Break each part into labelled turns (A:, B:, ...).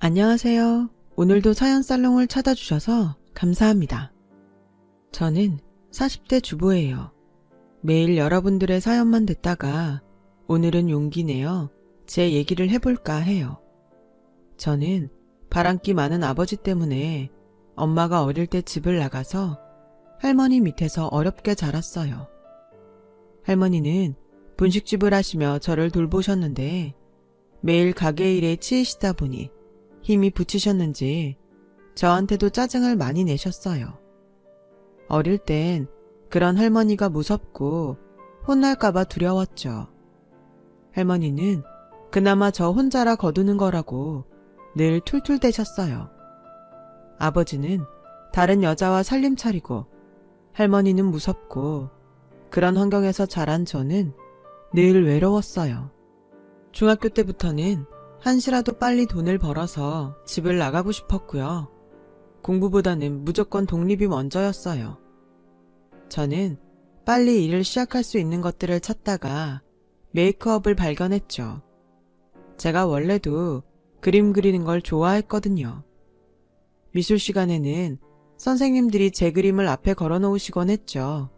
A: 안녕하세요. 오늘도 사연살롱을 찾아주셔서 감사합니다. 저는 40대 주부예요. 매일 여러분들의 사연만 듣다가 오늘은 용기 내어 제 얘기를 해볼까 해요. 저는 바람기 많은 아버지 때문에 엄마가 어릴 때 집을 나가서 할머니 밑에서 어렵게 자랐어요. 할머니는 분식집을 하시며 저를 돌보셨는데 매일 가게 일에 치이시다 보니 힘이 붙이셨는지 저한테도 짜증을 많이 내셨어요. 어릴 땐 그런 할머니가 무섭고 혼날까봐 두려웠죠. 할머니는 그나마 저 혼자라 거두는 거라고 늘 툴툴대셨어요. 아버지는 다른 여자와 살림 차리고 할머니는 무섭고 그런 환경에서 자란 저는 늘 외로웠어요. 중학교 때부터는 한시라도 빨리 돈을 벌어서 집을 나가고 싶었고요. 공부보다는 무조건 독립이 먼저였어요. 저는 빨리 일을 시작할 수 있는 것들을 찾다가 메이크업을 발견했죠. 제가 원래도 그림 그리는 걸 좋아했거든요. 미술 시간에는 선생님들이 제 그림을 앞에 걸어놓으시곤 했죠.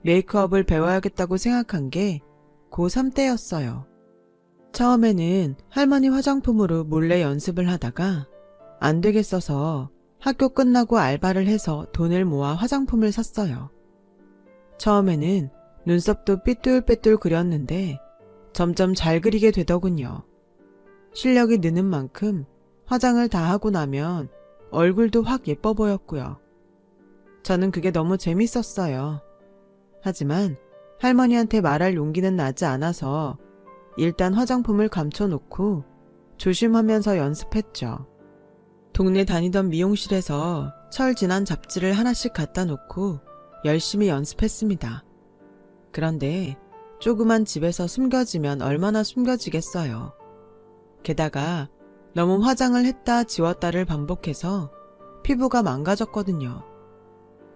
A: 메이크업을 배워야겠다고 생각한 게 고3 때였어요. 처음에는 할머니 화장품으로 몰래 연습을 하다가 안 되겠어서 학교 끝나고 알바를 해서 돈을 모아 화장품을 샀어요. 처음에는 눈썹도 삐뚤빼뚤 그렸는데 점점 잘 그리게 되더군요. 실력이 느는 만큼 화장을 다 하고 나면 얼굴도 확 예뻐 보였고요. 저는 그게 너무 재밌었어요. 하지만 할머니한테 말할 용기는 나지 않아서 일단 화장품을 감춰놓고 조심하면서 연습했죠. 동네 다니던 미용실에서 철 지난 잡지를 하나씩 갖다 놓고 열심히 연습했습니다. 그런데 조그만 집에서 숨겨지면 얼마나 숨겨지겠어요. 게다가 너무 화장을 했다 지웠다를 반복해서 피부가 망가졌거든요.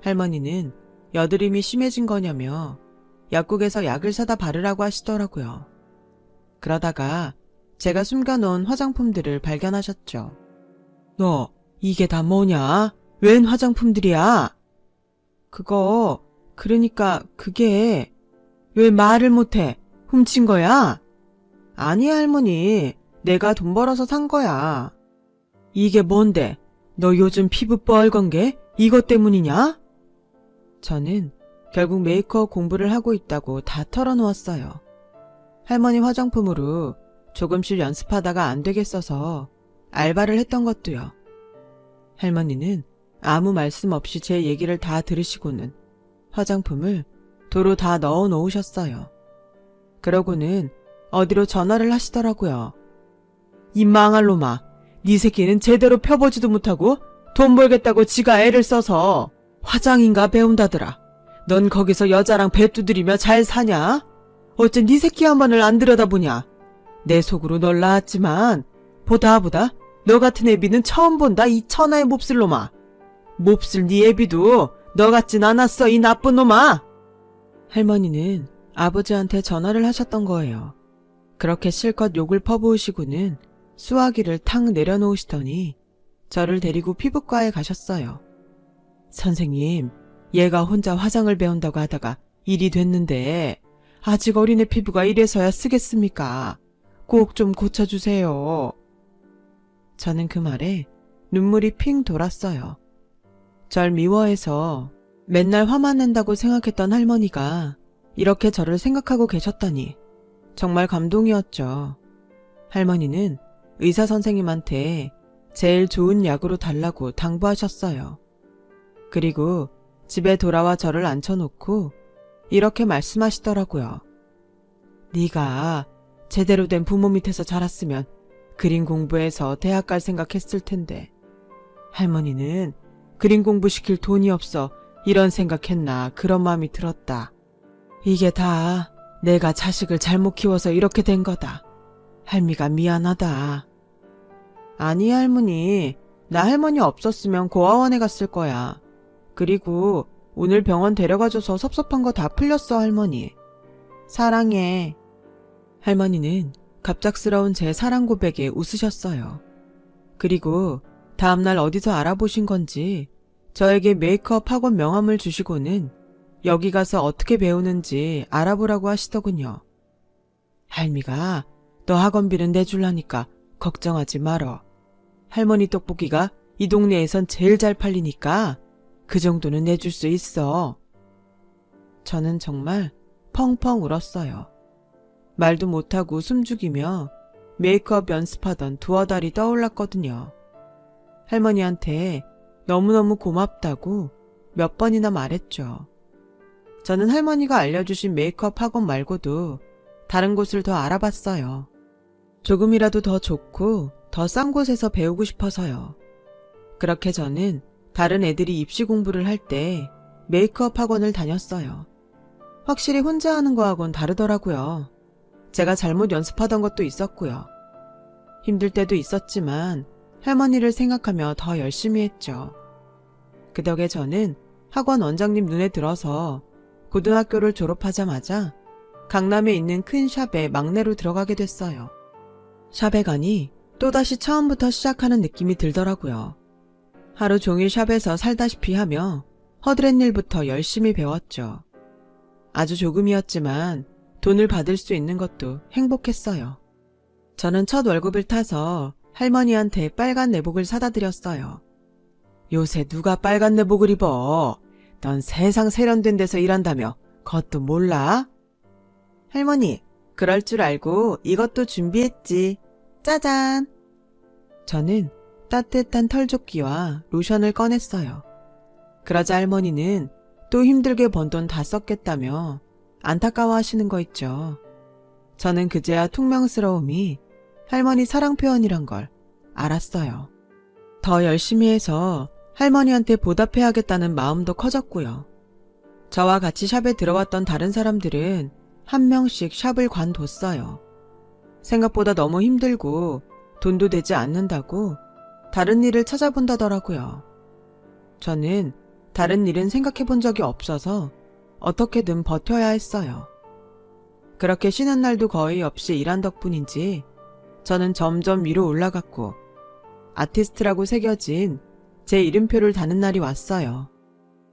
A: 할머니는 여드름이 심해진 거냐며 약국에서 약을 사다 바르라고 하시더라고요. 그러다가 제가 숨겨놓은 화장품들을 발견하셨죠. 너 이게 다 뭐냐? 웬 화장품들이야? 그러니까 그게 왜 말을 못해? 훔친 거야? 아니 할머니, 내가 돈 벌어서 산 거야. 이게 뭔데? 너 요즘 피부 뻘건 게 이것 때문이냐? 저는 결국 메이크업 공부를 하고 있다고 다 털어놓았어요. 할머니 화장품으로 조금씩 연습하다가 안 되겠어서 알바를 했던 것도요. 할머니는 아무 말씀 없이 제 얘기를 다 들으시고는 화장품을 도로 다 넣어 놓으셨어요. 그러고는 어디로 전화를 하시더라고요. 이 망할 놈아, 네 새끼는 제대로 펴보지도 못하고 돈 벌겠다고 지가 애를 써서 화장인가 배운다더라. 넌 거기서 여자랑 배 두드리며 잘 사냐? 어째 네 새끼 한 번을 안 들여다보냐? 내 속으로 널 낳았지만 보다 너 같은 애비는 처음 본다 이 천하의 몹쓸 놈아. 몹쓸 네 애비도 너 같진 않았어 이 나쁜 놈아. 할머니는 아버지한테 전화를 하셨던 거예요. 그렇게 실컷 욕을 퍼부으시고는 수화기를 탁 내려놓으시더니 저를 데리고 피부과에 가셨어요. 선생님, 얘가 혼자 화장을 배운다고 하다가 일이 됐는데 아직 어린애 피부가 이래서야 쓰겠습니까? 꼭 좀 고쳐주세요. 저는 그 말에 눈물이 핑 돌았어요. 절 미워해서 맨날 화만 낸다고 생각했던 할머니가 이렇게 저를 생각하고 계셨다니 정말 감동이었죠. 할머니는 의사 선생님한테 제일 좋은 약으로 달라고 당부하셨어요. 그리고 집에 돌아와 저를 앉혀놓고 이렇게 말씀하시더라고요. 네가 제대로 된 부모 밑에서 자랐으면 그림 공부해서 대학 갈 생각했을 텐데 할머니는 그림 공부시킬 돈이 없어 이런 생각했나 그런 마음이 들었다. 이게 다 내가 자식을 잘못 키워서 이렇게 된 거다. 할미가 미안하다. 아니 할머니, 나 할머니 없었으면 고아원에 갔을 거야. 그리고 오늘 병원 데려가줘서 섭섭한 거 다 풀렸어 할머니. 사랑해. 할머니는 갑작스러운 제 사랑 고백에 웃으셨어요. 그리고 다음날 어디서 알아보신 건지 저에게 메이크업 학원 명함을 주시고는 여기 가서 어떻게 배우는지 알아보라고 하시더군요. 할미가 너 학원비는 내줄라니까 걱정하지 말어. 할머니 떡볶이가 이 동네에선 제일 잘 팔리니까 그 정도는 내줄 수 있어. 저는 정말 펑펑 울었어요. 말도 못하고 숨죽이며 메이크업 연습하던 두어 달이 떠올랐거든요. 할머니한테 너무너무 고맙다고 몇 번이나 말했죠. 저는 할머니가 알려주신 메이크업 학원 말고도 다른 곳을 더 알아봤어요. 조금이라도 더 좋고 더 싼 곳에서 배우고 싶어서요. 그렇게 저는 다른 애들이 입시 공부를 할 때 메이크업 학원을 다녔어요. 확실히 혼자 하는 거하고는 다르더라고요. 제가 잘못 연습하던 것도 있었고요. 힘들 때도 있었지만 할머니를 생각하며 더 열심히 했죠. 그 덕에 저는 학원 원장님 눈에 들어서 고등학교를 졸업하자마자 강남에 있는 큰 샵에 막내로 들어가게 됐어요. 샵에 가니 또다시 처음부터 시작하는 느낌이 들더라고요. 하루 종일 샵에서 살다시피 하며 허드렛 일부터 열심히 배웠죠. 아주 조금이었지만 돈을 받을 수 있는 것도 행복했어요. 저는 첫 월급을 타서 할머니한테 빨간 내복을 사다 드렸어요. 요새 누가 빨간 내복을 입어? 넌 세상 세련된 데서 일한다며 그것도 몰라? 할머니, 그럴 줄 알고 이것도 준비했지. 짜잔! 저는 따뜻한 털조끼와 로션을 꺼냈어요. 그러자 할머니는 또 힘들게 번 돈 다 썼겠다며 안타까워 하시는 거 있죠. 저는 그제야 퉁명스러움이 할머니 사랑 표현이란 걸 알았어요. 더 열심히 해서 할머니한테 보답해야겠다는 마음도 커졌고요. 저와 같이 샵에 들어왔던 다른 사람들은 한 명씩 샵을 관뒀어요. 생각보다 너무 힘들고 돈도 되지 않는다고 다른 일을 찾아본다더라고요. 저는 다른 일은 생각해 본 적이 없어서 어떻게든 버텨야 했어요. 그렇게 쉬는 날도 거의 없이 일한 덕분인지 저는 점점 위로 올라갔고 아티스트라고 새겨진 제 이름표를 다는 날이 왔어요.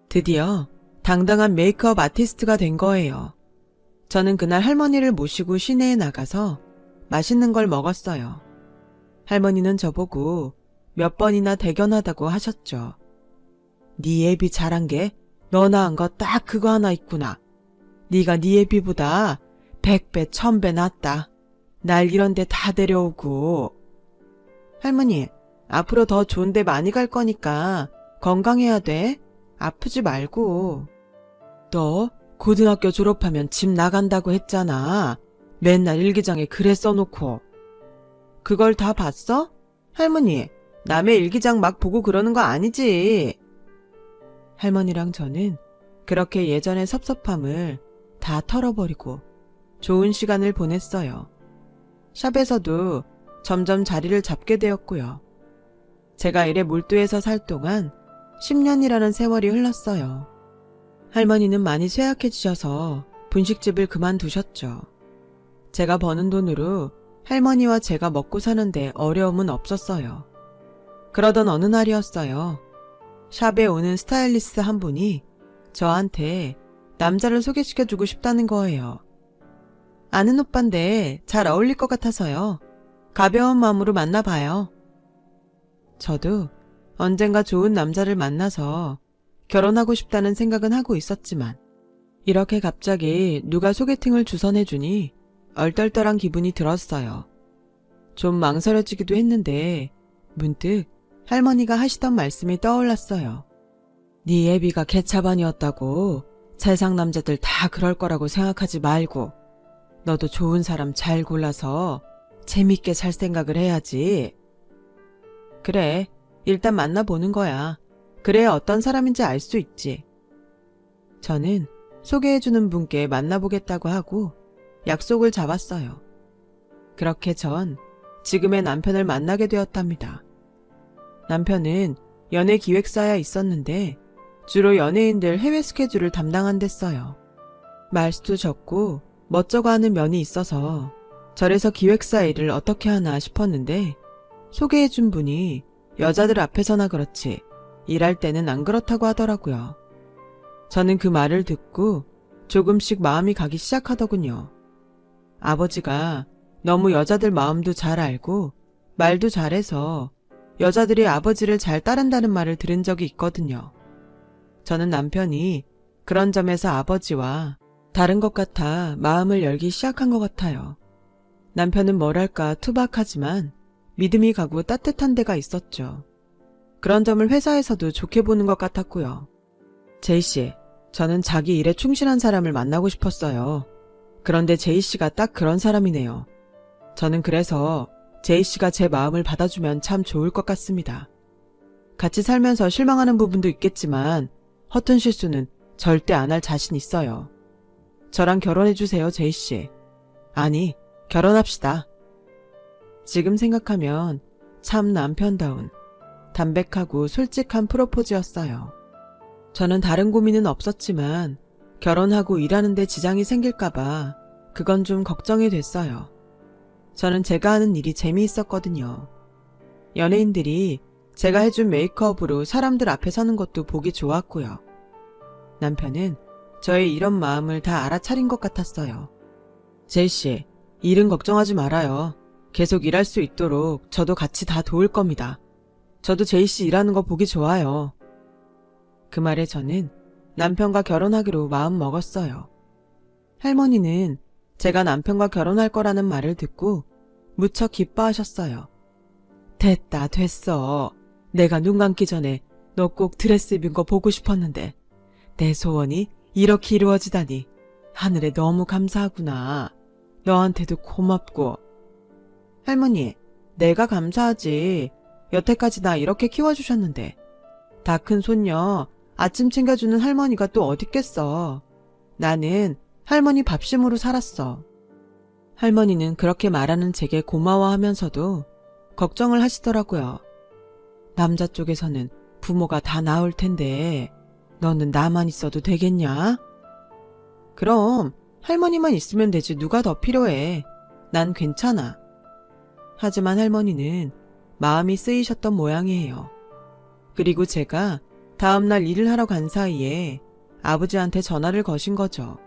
A: 드디어 당당한 메이크업 아티스트가 된 거예요. 저는 그날 할머니를 모시고 시내에 나가서 맛있는 걸 먹었어요. 할머니는 저보고 몇 번이나 대견하다고 하셨죠. 네 애비 잘한 게 너 낳은 거 딱 그거 하나 있구나. 네가 네 애비보다 100배 1000배 낫다. 날 이런 데 다 데려오고. 할머니, 앞으로 더 좋은 데 많이 갈 거니까 건강해야 돼. 아프지 말고. 너 고등학교 졸업하면 집 나간다고 했잖아. 맨날 일기장에 글에 써놓고. 그걸 다 봤어? 할머니, 남의 일기장 막 보고 그러는 거 아니지? 할머니랑 저는 그렇게 예전의 섭섭함을 다 털어버리고 좋은 시간을 보냈어요. 샵에서도 점점 자리를 잡게 되었고요. 제가 일에 몰두해서 살 동안 10년이라는 세월이 흘렀어요. 할머니는 많이 쇠약해지셔서 분식집을 그만두셨죠. 제가 버는 돈으로 할머니와 제가 먹고 사는데 어려움은 없었어요. 그러던 어느 날이었어요. 샵에 오는 스타일리스트 한 분이 저한테 남자를 소개시켜주고 싶다는 거예요. 아는 오빠인데 잘 어울릴 것 같아서요. 가벼운 마음으로 만나봐요. 저도 언젠가 좋은 남자를 만나서 결혼하고 싶다는 생각은 하고 있었지만 이렇게 갑자기 누가 소개팅을 주선해주니 얼떨떨한 기분이 들었어요. 좀 망설여지기도 했는데 문득 할머니가 하시던 말씀이 떠올랐어요. 네 애비가 개차반이었다고 세상 남자들 다 그럴 거라고 생각하지 말고 너도 좋은 사람 잘 골라서 재밌게 살 생각을 해야지. 그래, 일단 만나보는 거야. 그래야 어떤 사람인지 알 수 있지. 저는 소개해주는 분께 만나보겠다고 하고 약속을 잡았어요. 그렇게 전 지금의 남편을 만나게 되었답니다. 남편은 연예 기획사에 있었는데 주로 연예인들 해외 스케줄을 담당한댔어요. 말수도 적고 멋쩍어 하는 면이 있어서 저래서 기획사 일을 어떻게 하나 싶었는데 소개해준 분이 여자들 앞에서나 그렇지 일할 때는 안 그렇다고 하더라고요. 저는 그 말을 듣고 조금씩 마음이 가기 시작하더군요. 아버지가 너무 여자들 마음도 잘 알고 말도 잘해서 여자들이 아버지를 잘 따른다는 말을 들은 적이 있거든요. 저는 남편이 그런 점에서 아버지와 다른 것 같아 마음을 열기 시작한 것 같아요. 남편은 뭐랄까 투박하지만 믿음이 가고 따뜻한 데가 있었죠. 그런 점을 회사에서도 좋게 보는 것 같았고요. 제이씨, 저는 자기 일에 충실한 사람을 만나고 싶었어요. 그런데 제이씨가 딱 그런 사람이네요. 저는 그래서 제이씨가 제 마음을 받아주면 참 좋을 것 같습니다. 같이 살면서 실망하는 부분도 있겠지만 허튼 실수는 절대 안 할 자신 있어요. 저랑 결혼해주세요, 제이씨. 아니, 결혼합시다. 지금 생각하면 참 남편다운 담백하고 솔직한 프로포즈였어요. 저는 다른 고민은 없었지만 결혼하고 일하는데 지장이 생길까봐 그건 좀 걱정이 됐어요. 저는 제가 하는 일이 재미있었거든요. 연예인들이 제가 해준 메이크업으로 사람들 앞에 서는 것도 보기 좋았고요. 남편은 저의 이런 마음을 다 알아차린 것 같았어요. 제이씨, 일은 걱정하지 말아요. 계속 일할 수 있도록 저도 같이 다 도울 겁니다. 저도 제이씨 일하는 거 보기 좋아요. 그 말에 저는 남편과 결혼하기로 마음 먹었어요. 할머니는 제가 남편과 결혼할 거라는 말을 듣고 무척 기뻐하셨어요. 됐다, 됐어. 내가 눈 감기 전에 너 꼭 드레스 입은 거 보고 싶었는데 내 소원이 이렇게 이루어지다니 하늘에 너무 감사하구나. 너한테도 고맙고. 할머니, 내가 감사하지. 여태까지 나 이렇게 키워주셨는데 다 큰 손녀 아침 챙겨주는 할머니가 또 어딨겠어. 나는 할머니 밥심으로 살았어. 할머니는 그렇게 말하는 제게 고마워하면서도 걱정을 하시더라고요. 남자 쪽에서는 부모가 다 나올 텐데 너는 나만 있어도 되겠냐? 그럼 할머니만 있으면 되지 누가 더 필요해. 난 괜찮아. 하지만 할머니는 마음이 쓰이셨던 모양이에요. 그리고 제가 다음날 일을 하러 간 사이에 아버지한테 전화를 거신 거죠.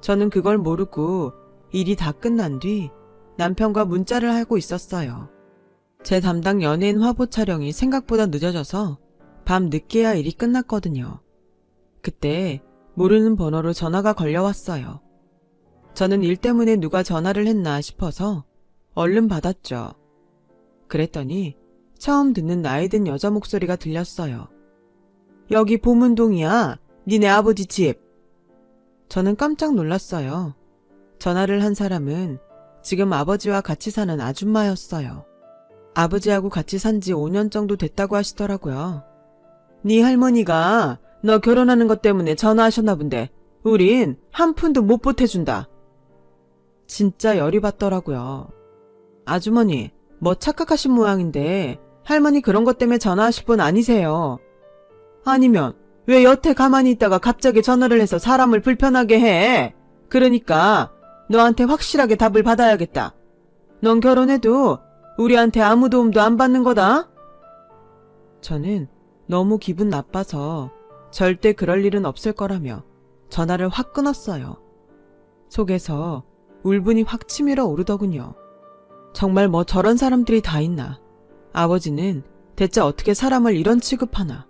A: 저는 그걸 모르고 일이 다 끝난 뒤 남편과 문자를 하고 있었어요. 제 담당 연예인 화보 촬영이 생각보다 늦어져서 밤 늦게야 일이 끝났거든요. 그때 모르는 번호로 전화가 걸려왔어요. 저는 일 때문에 누가 전화를 했나 싶어서 얼른 받았죠. 그랬더니 처음 듣는 나이 든 여자 목소리가 들렸어요. 여기 보문동이야. 니네 아버지 집. 저는 깜짝 놀랐어요. 전화를 한 사람은 지금 아버지와 같이 사는 아줌마였어요. 아버지하고 같이 산 지 5년 정도 됐다고 하시더라고요. 네 할머니가 너 결혼하는 것 때문에 전화하셨나 본데 우린 한 푼도 못 보태준다. 진짜 열이 받더라고요. 아주머니, 뭐 착각하신 모양인데 할머니 그런 것 때문에 전화하실 분 아니세요. 아니면 왜 여태 가만히 있다가 갑자기 전화를 해서 사람을 불편하게 해. 그러니까 너한테 확실하게 답을 받아야겠다. 넌 결혼해도 우리한테 아무 도움도 안 받는 거다. 저는 너무 기분 나빠서 절대 그럴 일은 없을 거라며 전화를 확 끊었어요. 속에서 울분이 확 치밀어 오르더군요. 정말 뭐 저런 사람들이 다 있나. 아버지는 대체 어떻게 사람을 이런 취급하나.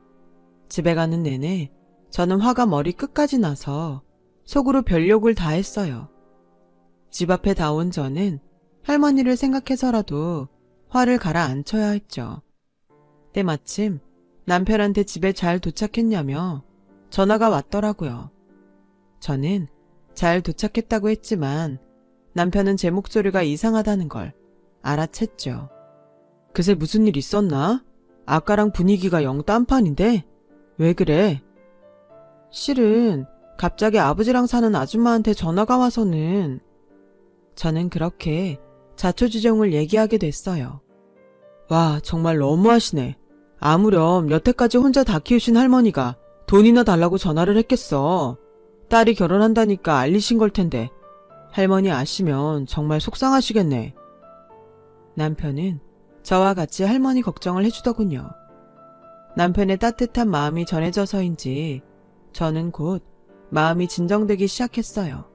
A: 집에 가는 내내 저는 화가 머리 끝까지 나서 속으로 별욕을 다 했어요. 집 앞에 다 온 저는 할머니를 생각해서라도 화를 가라앉혀야 했죠. 때마침 남편한테 집에 잘 도착했냐며 전화가 왔더라고요. 저는 잘 도착했다고 했지만 남편은 제 목소리가 이상하다는 걸 알아챘죠. 그새 무슨 일 있었나? 아까랑 분위기가 영 딴판인데? 왜 그래? 실은 갑자기 아버지랑 사는 아줌마한테 전화가 와서는 저는 그렇게 자초지종을 얘기하게 됐어요. 와, 정말 너무하시네. 아무렴 여태까지 혼자 다 키우신 할머니가 돈이나 달라고 전화를 했겠어. 딸이 결혼한다니까 알리신 걸 텐데 할머니 아시면 정말 속상하시겠네. 남편은 저와 같이 할머니 걱정을 해주더군요. 남편의 따뜻한 마음이 전해져서인지 저는 곧 마음이 진정되기 시작했어요.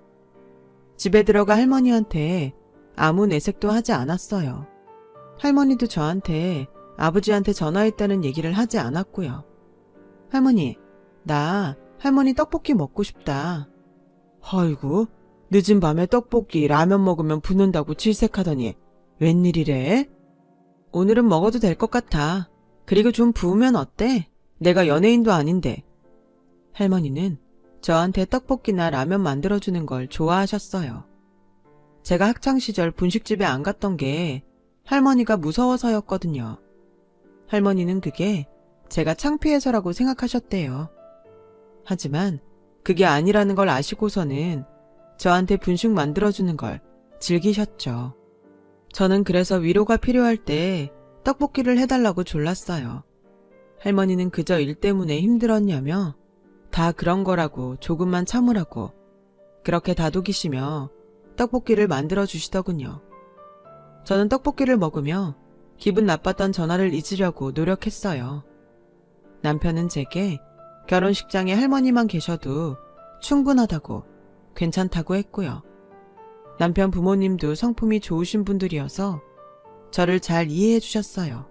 A: 집에 들어가 할머니한테 아무 내색도 하지 않았어요. 할머니도 저한테 아버지한테 전화했다는 얘기를 하지 않았고요. 할머니, 나 할머니 떡볶이 먹고 싶다. 아이고, 늦은 밤에 떡볶이 라면 먹으면 붓는다고 질색하더니 웬일이래? 오늘은 먹어도 될 것 같아. 그리고 좀 부으면 어때? 내가 연예인도 아닌데. 할머니는 저한테 떡볶이나 라면 만들어주는 걸 좋아하셨어요. 제가 학창시절 분식집에 안 갔던 게 할머니가 무서워서였거든요. 할머니는 그게 제가 창피해서라고 생각하셨대요. 하지만 그게 아니라는 걸 아시고서는 저한테 분식 만들어주는 걸 즐기셨죠. 저는 그래서 위로가 필요할 때 떡볶이를 해달라고 졸랐어요. 할머니는 그저 일 때문에 힘들었냐며 다 그런 거라고 조금만 참으라고 그렇게 다독이시며 떡볶이를 만들어 주시더군요. 저는 떡볶이를 먹으며 기분 나빴던 전화를 잊으려고 노력했어요. 남편은 제게 결혼식장에 할머니만 계셔도 충분하다고 괜찮다고 했고요. 남편 부모님도 성품이 좋으신 분들이어서 저를 잘 이해해 주셨어요.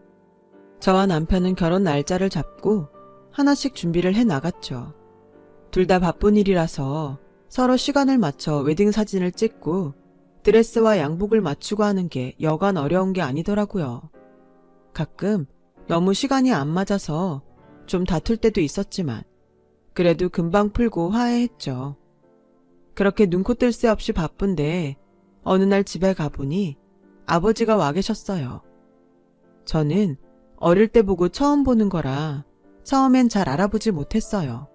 A: 저와 남편은 결혼 날짜를 잡고 하나씩 준비를 해 나갔죠. 둘 다 바쁜 일이라서 서로 시간을 맞춰 웨딩 사진을 찍고 드레스와 양복을 맞추고 하는 게 여간 어려운 게 아니더라고요. 가끔 너무 시간이 안 맞아서 좀 다툴 때도 있었지만 그래도 금방 풀고 화해했죠. 그렇게 눈코 뜰 새 없이 바쁜데 어느 날 집에 가보니 아버지가 와 계셨어요. 저는 어릴 때 보고 처음 보는 거라 처음엔 잘 알아보지 못했어요.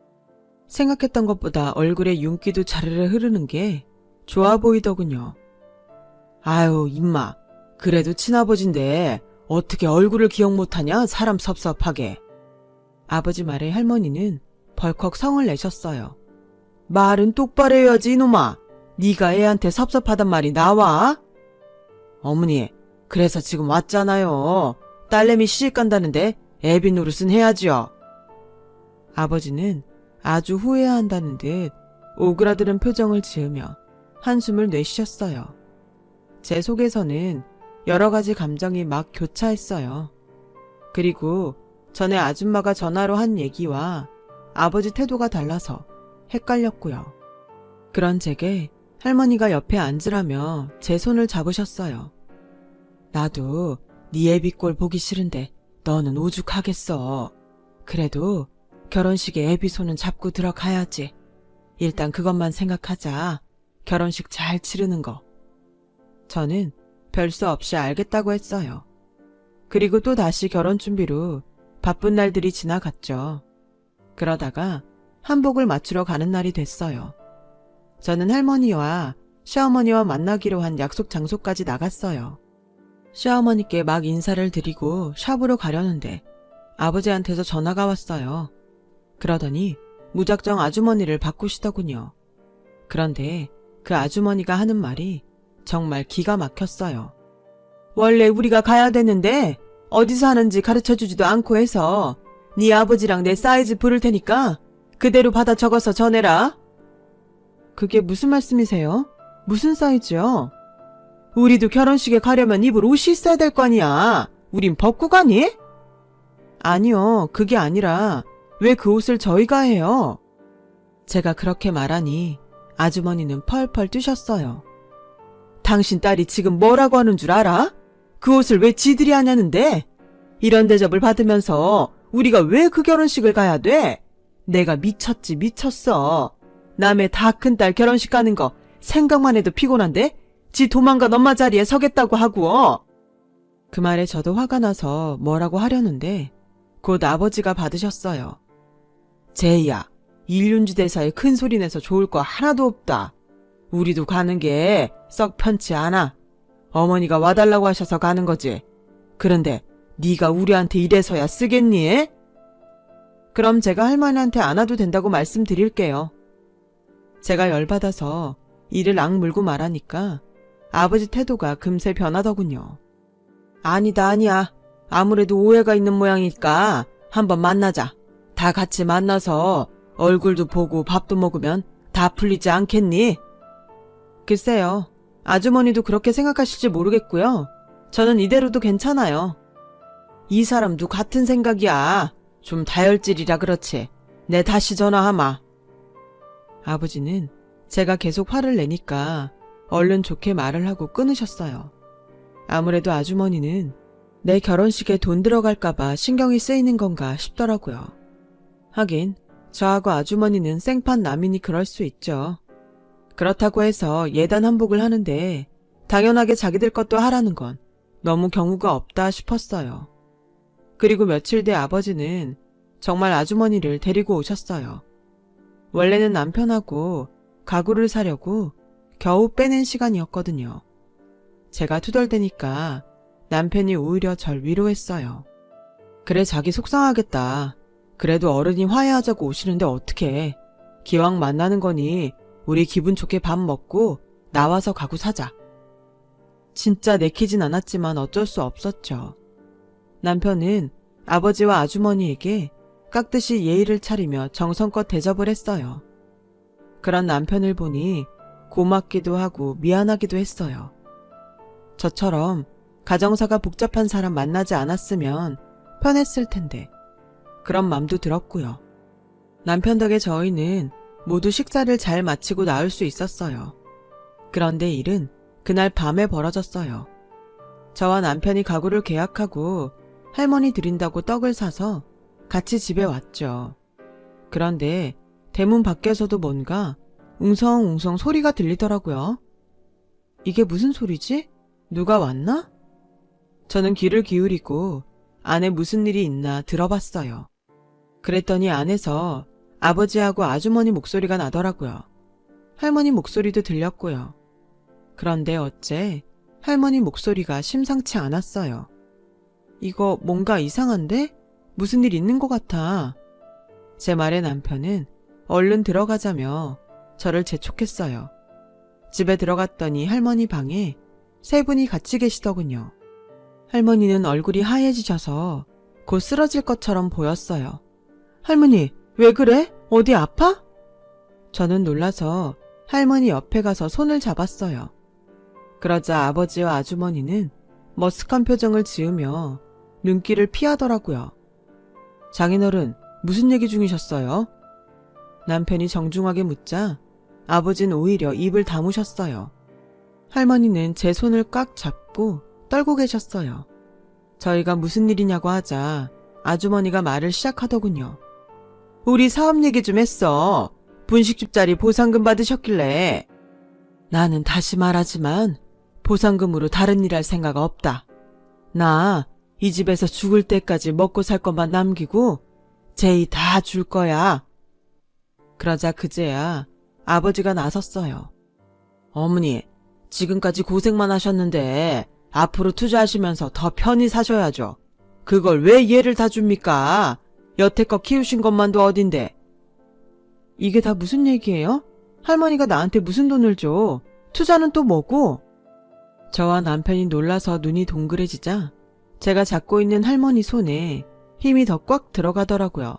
A: 생각했던 것보다 얼굴에 윤기도 자르르 흐르는 게 좋아 보이더군요. 아유, 임마. 그래도 친아버지인데 어떻게 얼굴을 기억 못하냐, 사람 섭섭하게. 아버지 말에 할머니는 벌컥 성을 내셨어요. 말은 똑바로 해야지, 이놈아. 네가 애한테 섭섭하단 말이 나와? 어머니, 그래서 지금 왔잖아요. 딸내미 시집 간다는데 애비 노릇은 해야지요. 아버지는 아주 후회한다는 듯 오그라드는 표정을 지으며 한숨을 내쉬셨어요. 제 속에서는 여러 가지 감정이 막 교차했어요. 그리고 전에 아줌마가 전화로 한 얘기와 아버지 태도가 달라서 헷갈렸고요. 그런 제게 할머니가 옆에 앉으라며 제 손을 잡으셨어요. 나도 네 애비 꼴 보기 싫은데 너는 오죽하겠어. 그래도 결혼식에 애비 손은 잡고 들어가야지. 일단 그것만 생각하자. 결혼식 잘 치르는 거. 저는 별수 없이 알겠다고 했어요. 그리고 또 다시 결혼 준비로 바쁜 날들이 지나갔죠. 그러다가 한복을 맞추러 가는 날이 됐어요. 저는 할머니와 시어머니와 만나기로 한 약속 장소까지 나갔어요. 시어머니께 막 인사를 드리고 샵으로 가려는데 아버지한테서 전화가 왔어요. 그러더니 무작정 아주머니를 바꾸시더군요. 그런데 그 아주머니가 하는 말이 정말 기가 막혔어요. 원래 우리가 가야 되는데 어디서 하는지 가르쳐주지도 않고 해서 네 아버지랑 내 사이즈 부를 테니까 그대로 받아 적어서 전해라. 그게 무슨 말씀이세요? 무슨 사이즈요? 우리도 결혼식에 가려면 입을 옷이 있어야 될 거 아니야. 우린 벗고 가니? 아니요, 그게 아니라 왜 그 옷을 저희가 해요? 제가 그렇게 말하니 아주머니는 펄펄 뛰셨어요. 당신 딸이 지금 뭐라고 하는 줄 알아? 그 옷을 왜 지들이 하냐는데? 이런 대접을 받으면서 우리가 왜 그 결혼식을 가야 돼? 내가 미쳤지 미쳤어. 남의 다 큰 딸 결혼식 가는 거 생각만 해도 피곤한데? 지 도망간 엄마 자리에 서겠다고 하고. 그 말에 저도 화가 나서 뭐라고 하려는데 곧 아버지가 받으셨어요. 제이야, 일륜지 대사에 큰 소리 내서 좋을 거 하나도 없다. 우리도 가는 게 썩 편치 않아. 어머니가 와달라고 하셔서 가는 거지. 그런데 네가 우리한테 이래서야 쓰겠니? 그럼 제가 할머니한테 안 와도 된다고 말씀드릴게요. 제가 열받아서 이를 악물고 말하니까 아버지 태도가 금세 변하더군요. 아니다, 아니야. 아무래도 오해가 있는 모양이니까 한번 만나자. 다 같이 만나서 얼굴도 보고 밥도 먹으면 다 풀리지 않겠니? 글쎄요. 아주머니도 그렇게 생각하실지 모르겠고요. 저는 이대로도 괜찮아요. 이 사람도 같은 생각이야. 좀 다혈질이라 그렇지. 내 다시 전화하마. 아버지는 제가 계속 화를 내니까 얼른 좋게 말을 하고 끊으셨어요. 아무래도 아주머니는 내 결혼식에 돈 들어갈까봐 신경이 쓰이는 건가 싶더라고요. 하긴 저하고 아주머니는 생판 남이니 그럴 수 있죠. 그렇다고 해서 예단 한복을 하는데 당연하게 자기들 것도 하라는 건 너무 경우가 없다 싶었어요. 그리고 며칠 뒤 아버지는 정말 아주머니를 데리고 오셨어요. 원래는 남편하고 가구를 사려고 겨우 빼낸 시간이었거든요. 제가 투덜대니까 남편이 오히려 절 위로했어요. 그래, 자기 속상하겠다. 그래도 어른이 화해하자고 오시는데 어떡해. 기왕 만나는 거니 우리 기분 좋게 밥 먹고 나와서 가구 사자. 진짜 내키진 않았지만 어쩔 수 없었죠. 남편은 아버지와 아주머니에게 깍듯이 예의를 차리며 정성껏 대접을 했어요. 그런 남편을 보니 고맙기도 하고 미안하기도 했어요. 저처럼 가정사가 복잡한 사람 만나지 않았으면 편했을 텐데 그런 맘도 들었고요. 남편 덕에 저희는 모두 식사를 잘 마치고 나올 수 있었어요. 그런데 일은 그날 밤에 벌어졌어요. 저와 남편이 가구를 계약하고 할머니 드린다고 떡을 사서 같이 집에 왔죠. 그런데 대문 밖에서도 뭔가 웅성웅성 소리가 들리더라고요. 이게 무슨 소리지? 누가 왔나? 저는 귀를 기울이고 안에 무슨 일이 있나 들어봤어요. 그랬더니 안에서 아버지하고 아주머니 목소리가 나더라고요. 할머니 목소리도 들렸고요. 그런데 어째 할머니 목소리가 심상치 않았어요. 이거 뭔가 이상한데? 무슨 일 있는 것 같아. 제 말에 남편은 얼른 들어가자며 저를 재촉했어요. 집에 들어갔더니 할머니 방에 세 분이 같이 계시더군요. 할머니는 얼굴이 하얘지셔서 곧 쓰러질 것처럼 보였어요. 할머니, 왜 그래? 어디 아파? 저는 놀라서 할머니 옆에 가서 손을 잡았어요. 그러자 아버지와 아주머니는 머쓱한 표정을 지으며 눈길을 피하더라고요. 장인어른, 무슨 얘기 중이셨어요? 남편이 정중하게 묻자 아버지는 오히려 입을 다무셨어요. 할머니는 제 손을 꽉 잡고 떨고 계셨어요. 저희가 무슨 일이냐고 하자 아주머니가 말을 시작하더군요. 우리 사업 얘기 좀 했어. 분식집짜리 보상금 받으셨길래. 나는 다시 말하지만 보상금으로 다른 일 할 생각 없다. 나 이 집에서 죽을 때까지 먹고 살 것만 남기고 제이 다 줄 거야. 그러자 그제야 아버지가 나섰어요. 어머니, 지금까지 고생만 하셨는데 앞으로 투자하시면서 더 편히 사셔야죠. 그걸 왜 얘를 다 줍니까? 여태껏 키우신 것만도 어딘데. 이게 다 무슨 얘기예요? 할머니가 나한테 무슨 돈을 줘? 투자는 또 뭐고? 저와 남편이 놀라서 눈이 동그래지자 제가 잡고 있는 할머니 손에 힘이 더 꽉 들어가더라고요.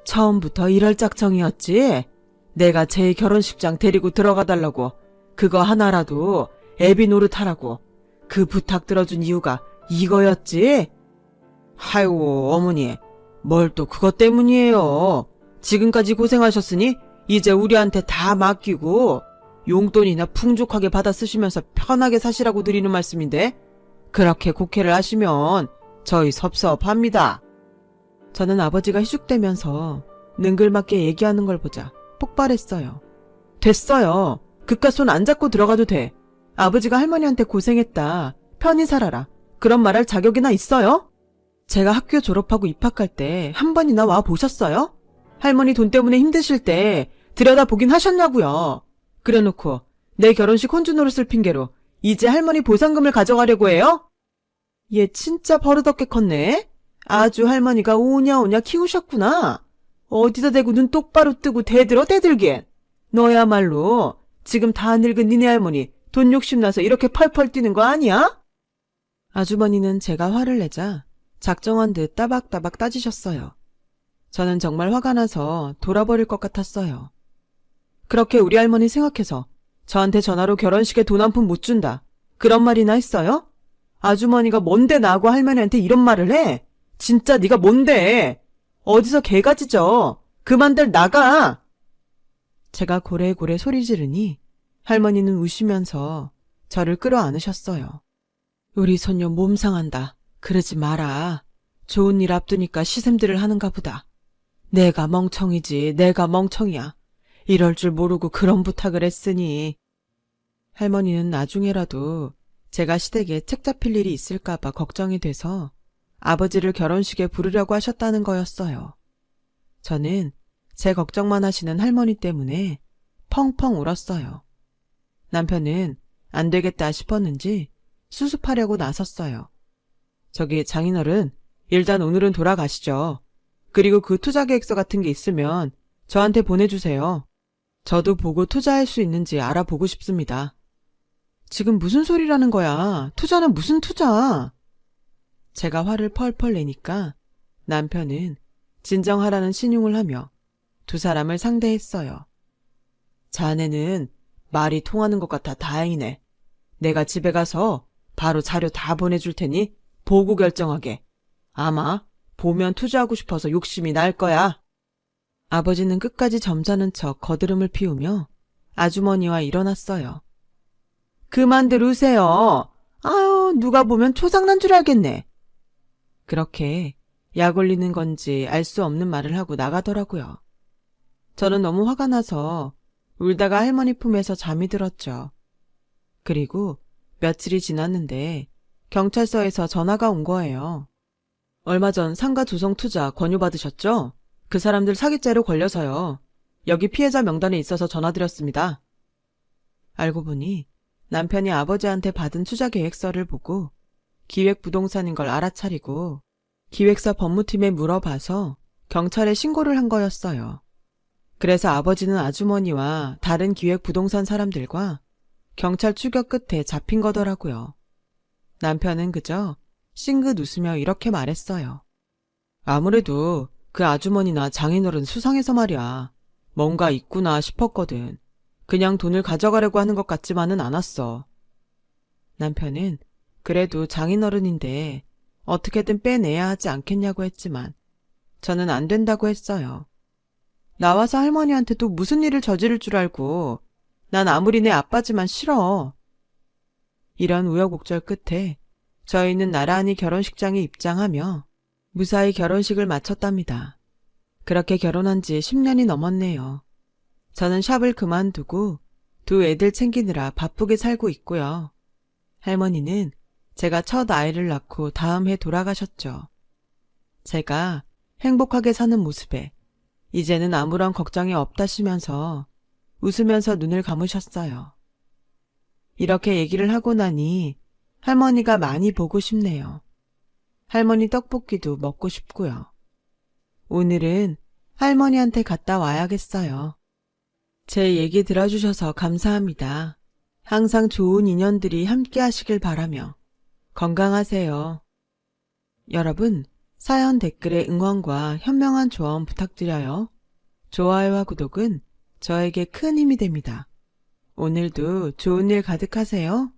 A: 처음부터 이럴 짝정이었지? 내가 제 결혼식장 데리고 들어가 달라고 그거 하나라도 애비 노릇하라고 그 부탁 들어준 이유가 이거였지? 아이고 어머니, 뭘 또 그것 때문이에요. 지금까지 고생하셨으니 이제 우리한테 다 맡기고 용돈이나 풍족하게 받아 쓰시면서 편하게 사시라고 드리는 말씀인데 그렇게 곡해를 하시면 저희 섭섭합니다. 저는 아버지가 희죽대면서 능글맞게 얘기하는 걸 보자 폭발했어요. 됐어요. 그깟 손 안 잡고 들어가도 돼. 아버지가 할머니한테 고생했다, 편히 살아라, 그런 말할 자격이나 있어요? 제가 학교 졸업하고 입학할 때 한 번이나 와 보셨어요? 할머니 돈 때문에 힘드실 때 들여다보긴 하셨냐고요. 그래놓고 내 결혼식 혼주 노릇을 핑계로 이제 할머니 보상금을 가져가려고 해요? 얘 진짜 버릇없게 컸네. 아주 할머니가 오냐오냐 키우셨구나. 어디다 대고 눈 똑바로 뜨고 대들어 대들긴. 너야말로 지금 다 늙은 니네 할머니 돈 욕심나서 이렇게 펄펄 뛰는 거 아니야? 아주머니는 제가 화를 내자 작정한 듯 따박따박 따지셨어요. 저는 정말 화가 나서 돌아버릴 것 같았어요. 그렇게 우리 할머니 생각해서 저한테 전화로 결혼식에 돈 한 푼 못 준다, 그런 말이나 했어요? 아주머니가 뭔데 나하고 할머니한테 이런 말을 해? 진짜 네가 뭔데? 어디서 개가 짖어? 그만들 나가! 제가 고래고래 소리 지르니 할머니는 우시면서 저를 끌어안으셨어요. 우리 손녀 몸 상한다. 그러지 마라. 좋은 일 앞두니까 시샘들을 하는가 보다. 내가 멍청이지, 내가 멍청이야. 이럴 줄 모르고 그런 부탁을 했으니. 할머니는 나중에라도 제가 시댁에 책 잡힐 일이 있을까봐 걱정이 돼서 아버지를 결혼식에 부르려고 하셨다는 거였어요. 저는 제 걱정만 하시는 할머니 때문에 펑펑 울었어요. 남편은 안 되겠다 싶었는지 수습하려고 나섰어요. 저기 장인어른, 일단 오늘은 돌아가시죠. 그리고 그 투자 계획서 같은 게 있으면 저한테 보내주세요. 저도 보고 투자할 수 있는지 알아보고 싶습니다. 지금 무슨 소리라는 거야? 투자는 무슨 투자? 제가 화를 펄펄 내니까 남편은 진정하라는 신용을 하며 두 사람을 상대했어요. 자네는 말이 통하는 것 같아 다행이네. 내가 집에 가서 바로 자료 다 보내줄 테니 보고 결정하게. 아마 보면 투자하고 싶어서 욕심이 날 거야. 아버지는 끝까지 점잖은 척 거드름을 피우며 아주머니와 일어났어요. 그만들 우세요. 아유, 누가 보면 초상난 줄 알겠네. 그렇게 약 올리는 건지 알 수 없는 말을 하고 나가더라고요. 저는 너무 화가 나서 울다가 할머니 품에서 잠이 들었죠. 그리고 며칠이 지났는데 경찰서에서 전화가 온 거예요. 얼마 전 상가 조성 투자 권유받으셨죠? 그 사람들 사기죄로 걸려서요. 여기 피해자 명단에 있어서 전화드렸습니다. 알고 보니 남편이 아버지한테 받은 투자 계획서를 보고 기획부동산인 걸 알아차리고 기획사 법무팀에 물어봐서 경찰에 신고를 한 거였어요. 그래서 아버지는 아주머니와 다른 기획부동산 사람들과 경찰 추격 끝에 잡힌 거더라고요. 남편은 그저 싱긋 웃으며 이렇게 말했어요. 아무래도 그 아주머니나 장인어른 수상해서 말이야. 뭔가 있구나 싶었거든. 그냥 돈을 가져가려고 하는 것 같지만은 않았어. 남편은 그래도 장인어른인데 어떻게든 빼내야 하지 않겠냐고 했지만 저는 안 된다고 했어요. 나와서 할머니한테 또 무슨 일을 저지를 줄 알고. 난 아무리 내 아빠지만 싫어. 이런 우여곡절 끝에 저희는 나란히 결혼식장에 입장하며 무사히 결혼식을 마쳤답니다. 그렇게 결혼한 지 10년이 넘었네요. 저는 샵을 그만두고 두 애들 챙기느라 바쁘게 살고 있고요. 할머니는 제가 첫 아이를 낳고 다음 해 돌아가셨죠. 제가 행복하게 사는 모습에 이제는 아무런 걱정이 없다시면서 웃으면서 눈을 감으셨어요. 이렇게 얘기를 하고 나니 할머니가 많이 보고 싶네요. 할머니 떡볶이도 먹고 싶고요. 오늘은 할머니한테 갔다 와야겠어요. 제 얘기 들어주셔서 감사합니다. 항상 좋은 인연들이 함께 하시길 바라며 건강하세요. 여러분, 사연 댓글에 응원과 현명한 조언 부탁드려요. 좋아요와 구독은 저에게 큰 힘이 됩니다. 오늘도 좋은 일 가득하세요.